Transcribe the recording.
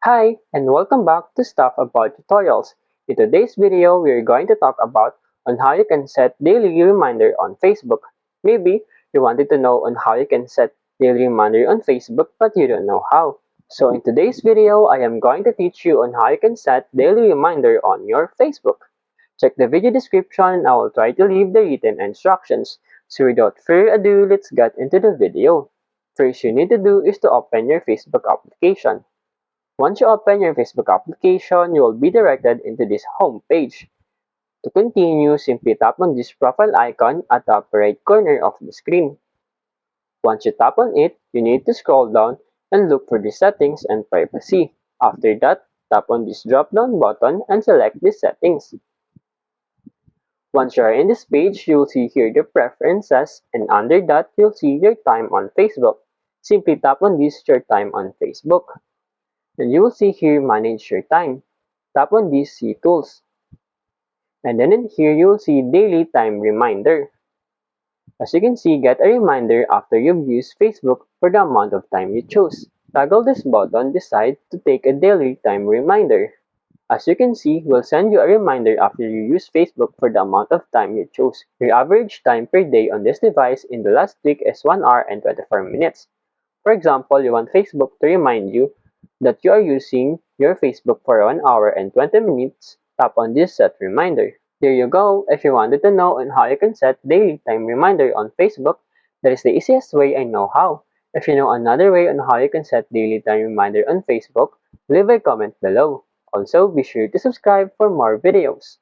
Hi, and welcome back to Stuff About Tutorials. In today's video, we are going to talk about on how you can set daily reminder on Facebook. Maybe you wanted to know on how you can set daily reminder on Facebook, but you don't know how. So in today's video, I am going to teach you on how you can set daily reminder on your Facebook. Check the video description and I will try to leave the written instructions. So without further ado, let's get into the video. First you need to do is to open your Facebook application. Once you open your Facebook application, you will be directed into this home page. To continue, simply tap on this profile icon at the upper right corner of the screen. Once you tap on it, you need to scroll down and look for the settings and privacy. After that, tap on this drop-down button and select the settings. Once you are in this page, you will see here the preferences, and under that, you'll see your time on Facebook. Simply tap on this your time on Facebook. And you will see here manage your time. Tap on these See Tools. And then in here, you will see Daily Time Reminder. As you can see, get a reminder after you've used Facebook for the amount of time you chose. Toggle this button beside to take a daily time reminder. As you can see, we'll send you a reminder after you use Facebook for the amount of time you chose. Your average time per day on this device in the last week is 1 hour and 24 minutes. For example, you want Facebook to remind you that you are using your Facebook for 1 hour and 20 minutes, tap on this set reminder. There you go. If you wanted to know on how you can set daily time reminder on Facebook, that is the easiest way I know how. If you know another way on how you can set daily time reminder on Facebook, leave a comment below. Also, be sure to subscribe for more videos.